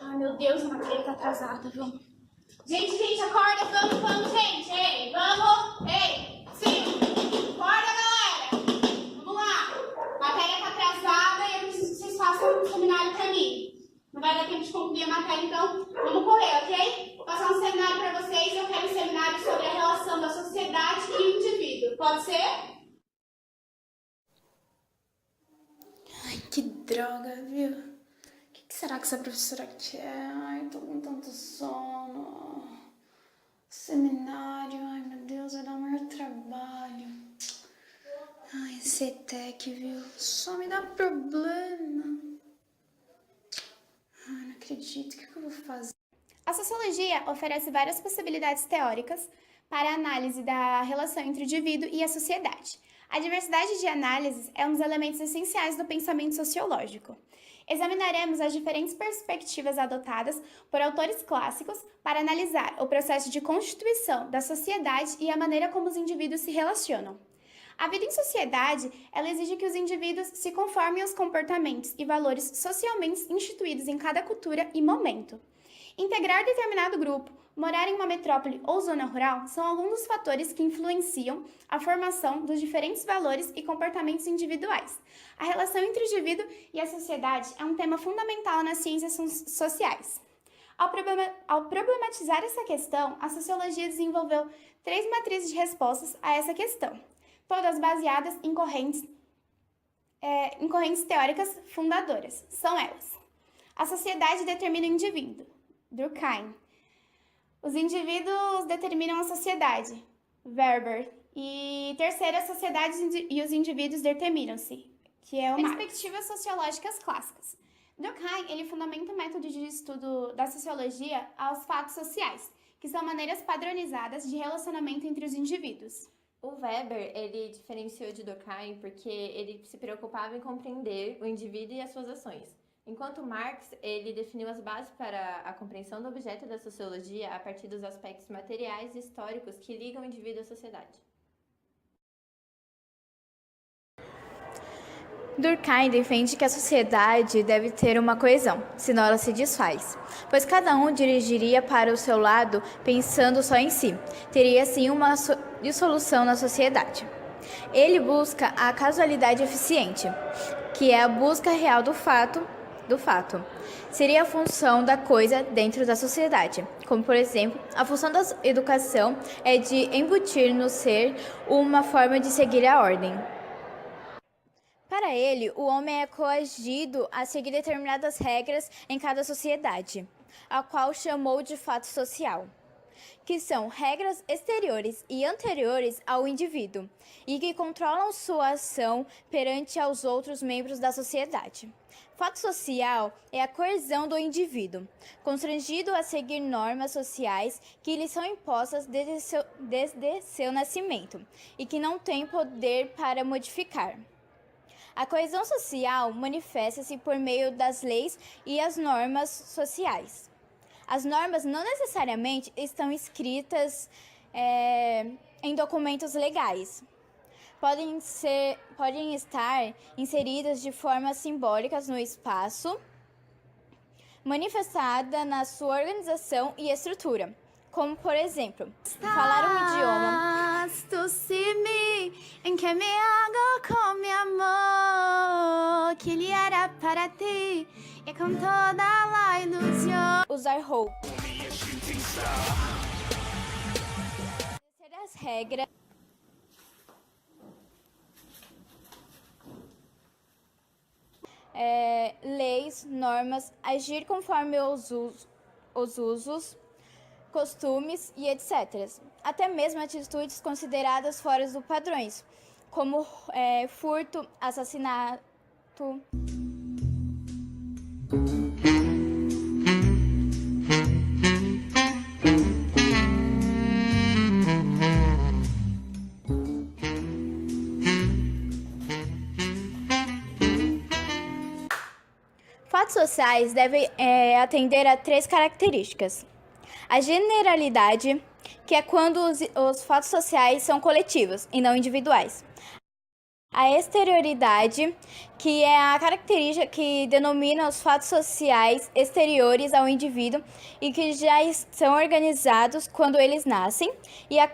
Ai, meu Deus, a matéria tá atrasada, vamos. Gente, acorda, vamos, gente. Ei, vamos. Ei, sim. Acorda, galera. Vamos lá. A matéria tá atrasada e eu preciso que vocês façam um seminário pra mim. Não vai dar tempo de concluir a matéria, então vamos correr, ok? Vou passar um seminário pra vocês. Eu quero um seminário sobre a relação da sociedade e o indivíduo. Pode ser? Ai, que droga, viu? O que será que essa professora quer? Ai, tô com tanto sono. Seminário, ai meu Deus, vai dar o maior trabalho. Ai, esse ETEC, viu? Só me dá problema. Ai, não acredito, o que eu vou fazer? A sociologia oferece várias possibilidades teóricas para a análise da relação entre o indivíduo e a sociedade. A diversidade de análises é um dos elementos essenciais do pensamento sociológico. Examinaremos as diferentes perspectivas adotadas por autores clássicos para analisar o processo de constituição da sociedade e a maneira como os indivíduos se relacionam. A vida em sociedade, ela exige que os indivíduos se conformem aos comportamentos e valores socialmente instituídos em cada cultura e momento. Integrar determinado grupo, morar em uma metrópole ou zona rural são alguns dos fatores que influenciam a formação dos diferentes valores e comportamentos individuais. A relação entre o indivíduo e a sociedade é um tema fundamental nas ciências sociais. Ao problematizar essa questão, a sociologia desenvolveu 3 matrizes de respostas a essa questão, todas baseadas em correntes teóricas fundadoras. São elas: a sociedade determina o indivíduo, Durkheim. Os indivíduos determinam a sociedade, Weber. E terceira, a sociedade e os indivíduos determinam-se, que é o Marx. Perspectivas sociológicas clássicas. Durkheim, ele fundamenta o método de estudo da sociologia aos fatos sociais, que são maneiras padronizadas de relacionamento entre os indivíduos. O Weber, ele diferenciou de Durkheim porque ele se preocupava em compreender o indivíduo e as suas ações. Enquanto Marx, ele definiu as bases para a compreensão do objeto da sociologia a partir dos aspectos materiais e históricos que ligam o indivíduo à sociedade. Durkheim defende que a sociedade deve ter uma coesão, senão ela se desfaz, pois cada um dirigiria para o seu lado pensando só em si, teria assim uma dissolução na sociedade. Ele busca a casualidade eficiente, que é a busca real do fato. Seria a função da coisa dentro da sociedade, como por exemplo, a função da educação é de embutir no ser uma forma de seguir a ordem. Para ele, o homem é coagido a seguir determinadas regras em cada sociedade, a qual chamou de fato social, que são regras exteriores e anteriores ao indivíduo, e que controlam sua ação perante aos outros membros da sociedade. Fato social é a coerção do indivíduo, constrangido a seguir normas sociais que lhe são impostas desde seu nascimento, e que não tem poder para modificar. A coesão social manifesta-se por meio das leis e as normas sociais. As normas não necessariamente estão escritas em documentos legais. Podem estar inseridas de forma simbólica no espaço, manifestada na sua organização e estrutura. Como, por exemplo, falar um idioma. Tu se me em que me hago com mi amor, que ele era para ti e com toda a ilusão. Usar roupa. As regras. Leis, normas, agir conforme os usos, costumes e etc. Até mesmo atitudes consideradas fora dos padrões, como furto, assassinato. Fatos sociais devem atender a 3 características. A generalidade, que é quando os fatos sociais são coletivos e não individuais. A exterioridade, que é a característica que denomina os fatos sociais exteriores ao indivíduo e que já são organizados quando eles nascem, e a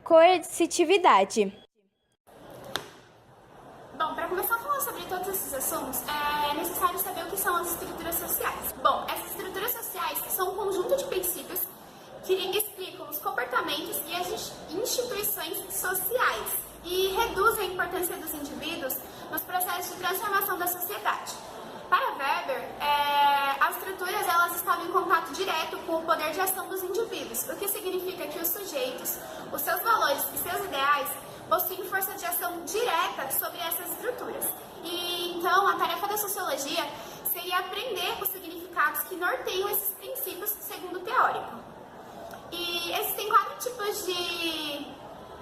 coercitividade. Bom, para começar a falar sobre todos esses assuntos, é necessário saber o que são as estruturas sociais. Bom, essas estruturas sociais são um conjunto de princípios que explicam os comportamentos e as instituições sociais e reduzem a importância dos indivíduos nos processos de transformação da sociedade. Para Weber, as estruturas elas estavam em contato direto com o poder de ação dos indivíduos, o que significa que os sujeitos, os seus valores e seus ideais possuem força de ação direta sobre essas estruturas. E então a tarefa da sociologia seria aprender os significados que norteiam esses princípios segundo o teórico. E existem 4 tipos de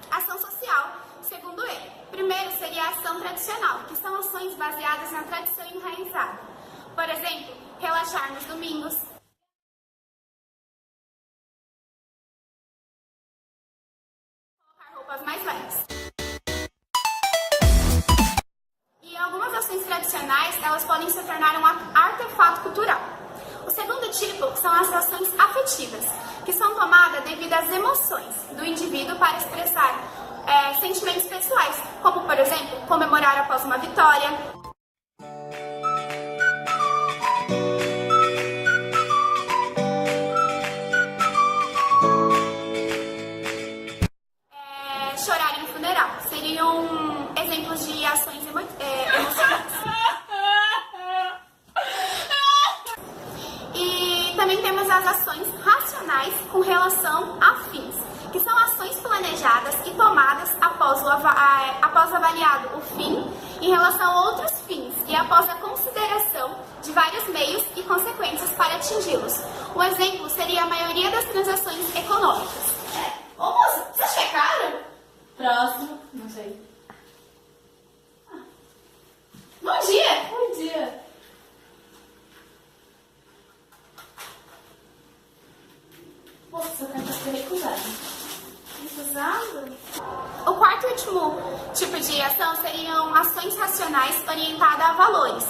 ação social, segundo ele. Primeiro seria a ação tradicional, que são ações baseadas na tradição enraizada. Por exemplo, relaxar nos domingos, colocar roupas mais leves. E algumas ações tradicionais, elas podem se tornar um artefato cultural. O segundo tipo são as ações afetivas, que são tomadas devido às emoções do indivíduo para expressar sentimentos pessoais, como, por exemplo, comemorar após uma vitória, chorar em um funeral. Seriam exemplos de ações emocionais. E também temos as ações racionais com relação a fins, que são ações planejadas e tomadas após avaliado o fim em relação a outros fins e após a consideração de vários meios e consequências para atingi-los. Um exemplo seria a maioria das transações econômicas. Ô moça, vocês checaram? Próximo, não sei. Bom dia! Bom dia! Moça, seu cartão foi recusado. O quarto e último tipo de ação seriam ações racionais orientadas a valores,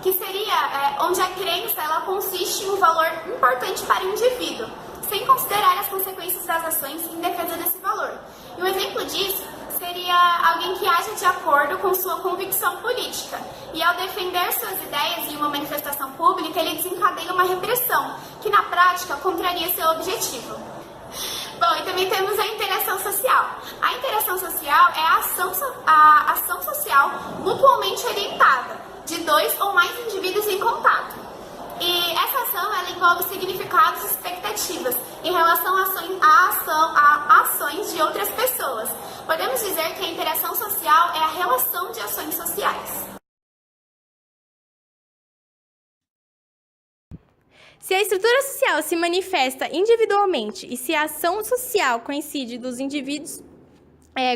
que seria onde a crença ela consiste em um valor importante para o indivíduo, sem considerar as consequências das ações em defesa desse valor. E um exemplo disso seria alguém que age de acordo com sua convicção política, e ao defender suas ideias em uma manifestação pública, ele desencadeia uma repressão, que na prática contraria seu objetivo. Bom, e também temos a interação social. A interação social é a ação social mutuamente orientada, de 2 ou mais indivíduos em contato. E essa ação ela envolve significados e expectativas em relação a ações de outras pessoas. Podemos dizer que a interação social é a relação de ações sociais. Se a estrutura social se manifesta individualmente e se a ação social coincide dos indivíduos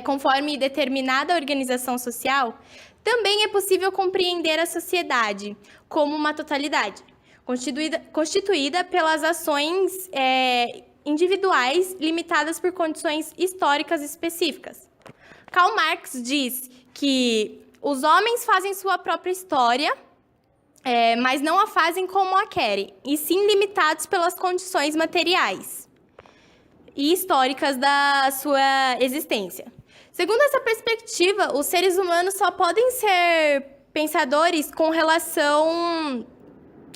conforme determinada organização social, também é possível compreender a sociedade como uma totalidade, constituída pelas ações individuais limitadas por condições históricas específicas. Karl Marx diz que os homens fazem sua própria história, mas não a fazem como a querem, e sim limitados pelas condições materiais e históricas da sua existência. Segundo essa perspectiva, os seres humanos só podem ser pensadores com relação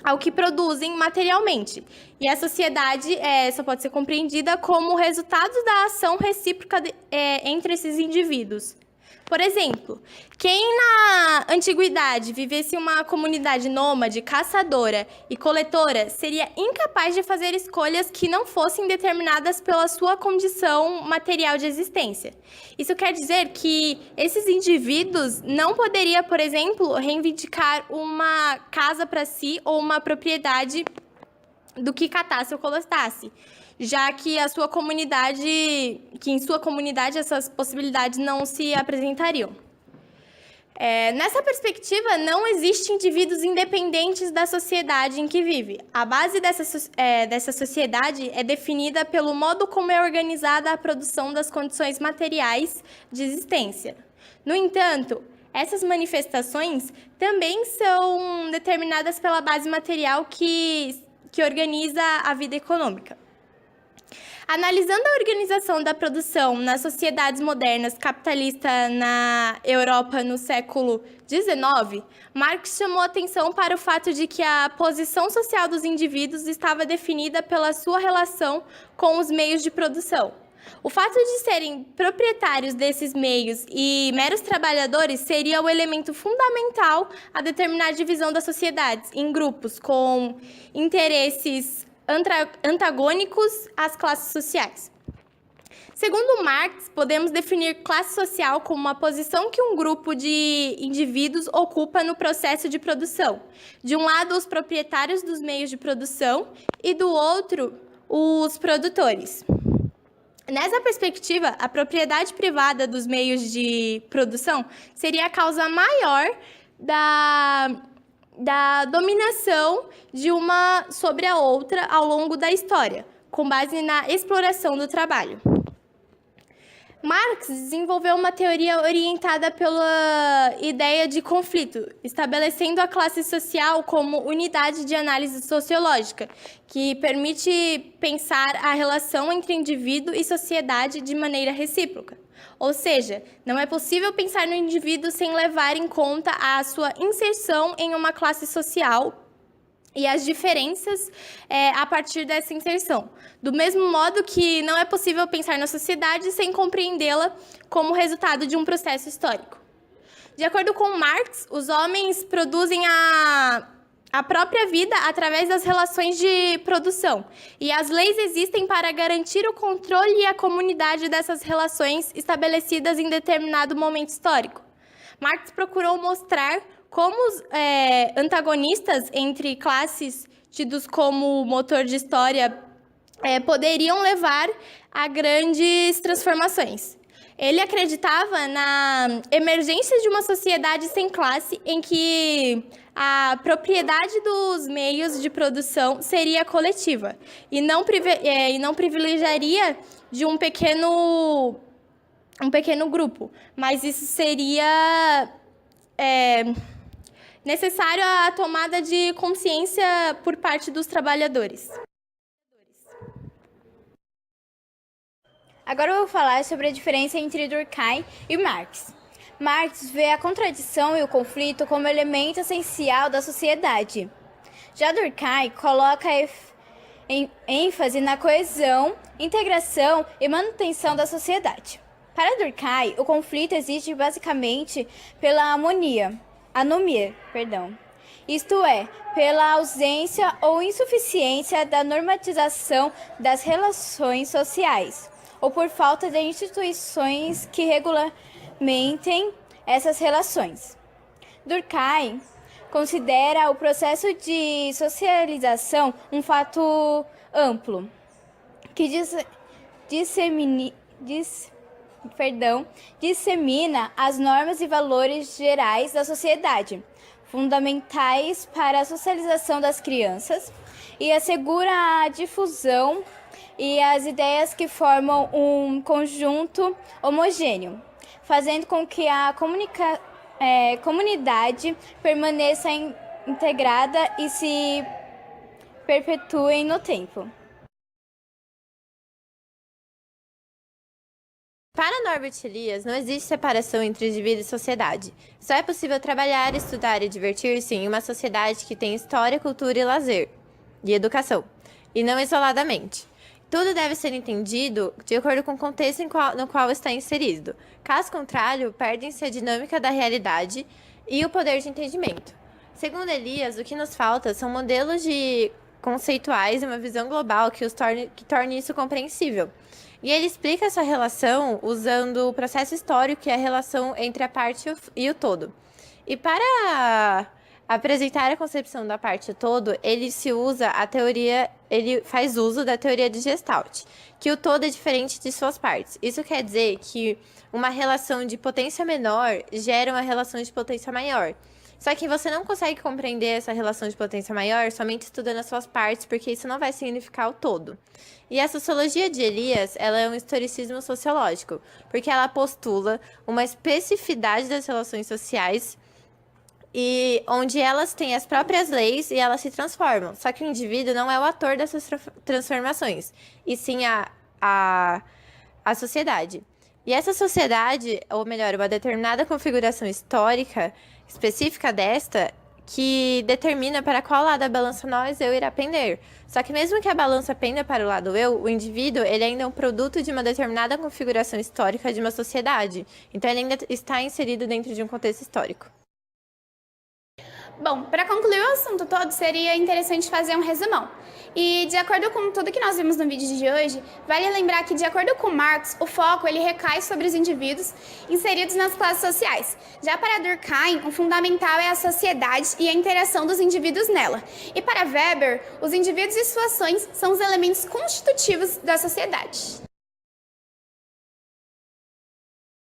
ao que produzem materialmente, e a sociedade só pode ser compreendida como resultado da ação recíproca entre esses indivíduos. Por exemplo, quem na antiguidade vivesse uma comunidade nômade, caçadora e coletora, seria incapaz de fazer escolhas que não fossem determinadas pela sua condição material de existência. Isso quer dizer que esses indivíduos não poderiam, por exemplo, reivindicar uma casa para si ou uma propriedade do que catasse ou coletasse, já que em sua comunidade essas possibilidades não se apresentariam. Nessa perspectiva, não existem indivíduos independentes da sociedade em que vive. A base dessa sociedade é definida pelo modo como é organizada a produção das condições materiais de existência. No entanto, essas manifestações também são determinadas pela base material que organiza a vida econômica. Analisando a organização da produção nas sociedades modernas capitalistas na Europa no século XIX, Marx chamou atenção para o fato de que a posição social dos indivíduos estava definida pela sua relação com os meios de produção. O fato de serem proprietários desses meios e meros trabalhadores seria o elemento fundamental a determinar a divisão das sociedades em grupos com interesses antagônicos às classes sociais. Segundo Marx, podemos definir classe social como uma posição que um grupo de indivíduos ocupa no processo de produção. De um lado, os proprietários dos meios de produção e do outro, os produtores. Nessa perspectiva, a propriedade privada dos meios de produção seria a causa maior da dominação de uma sobre a outra ao longo da história, com base na exploração do trabalho. Marx desenvolveu uma teoria orientada pela ideia de conflito, estabelecendo a classe social como unidade de análise sociológica, que permite pensar a relação entre indivíduo e sociedade de maneira recíproca. Ou seja, não é possível pensar no indivíduo sem levar em conta a sua inserção em uma classe social e as diferenças a partir dessa inserção. Do mesmo modo que não é possível pensar na sociedade sem compreendê-la como resultado de um processo histórico. De acordo com Marx, os homens produzem a própria vida através das relações de produção, e as leis existem para garantir o controle e a comunidade dessas relações estabelecidas em determinado momento histórico. Marx procurou mostrar como os antagonistas entre classes tidos como motor de história poderiam levar a grandes transformações. Ele acreditava na emergência de uma sociedade sem classe em que a propriedade dos meios de produção seria coletiva e não privilegiaria de um pequeno grupo, mas isso seria necessário a tomada de consciência por parte dos trabalhadores. Agora eu vou falar sobre a diferença entre Durkheim e Marx. Marx vê a contradição e o conflito como elemento essencial da sociedade. Já Durkheim coloca ênfase na coesão, integração e manutenção da sociedade. Para Durkheim, o conflito existe basicamente pela anomia, isto é, pela ausência ou insuficiência da normatização das relações sociais, ou por falta de instituições que regulamentem essas relações. Durkheim considera o processo de socialização um fato amplo, que dissemina as normas e valores gerais da sociedade, fundamentais para a socialização das crianças, e assegura a difusão e as ideias que formam um conjunto homogêneo, fazendo com que a comunidade permaneça integrada e se perpetue no tempo. Para Norbert Elias, não existe separação entre indivíduo e sociedade. Só é possível trabalhar, estudar e divertir-se em uma sociedade que tem história, cultura e lazer, e educação, e não isoladamente. Tudo deve ser entendido de acordo com o contexto no qual está inserido. Caso contrário, perdem-se a dinâmica da realidade e o poder de entendimento. Segundo Elias, o que nos falta são modelos conceituais e uma visão global que torne isso compreensível. E ele explica essa relação usando o processo histórico e a relação entre a parte e o todo. E para apresentar a concepção da parte e o todo, ele faz uso da teoria de Gestalt, que o todo é diferente de suas partes. Isso quer dizer que uma relação de potência menor gera uma relação de potência maior. Só que você não consegue compreender essa relação de potência maior somente estudando as suas partes, porque isso não vai significar o todo. E a sociologia de Elias, ela é um historicismo sociológico, porque ela postula uma especificidade das relações sociais e onde elas têm as próprias leis e elas se transformam. Só que o indivíduo não é o ator dessas transformações, e sim a sociedade. E essa sociedade, ou melhor, uma determinada configuração histórica específica desta, que determina para qual lado a balança nós, eu, irá pender. Só que mesmo que a balança penda para o lado eu, o indivíduo, ele ainda é um produto de uma determinada configuração histórica de uma sociedade. Então, ele ainda está inserido dentro de um contexto histórico. Bom, para concluir o assunto todo, seria interessante fazer um resumão. E, de acordo com tudo que nós vimos no vídeo de hoje, vale lembrar que, de acordo com Marx, o foco ele recai sobre os indivíduos inseridos nas classes sociais. Já para Durkheim, o fundamental é a sociedade e a interação dos indivíduos nela. E para Weber, os indivíduos e suas ações são os elementos constitutivos da sociedade.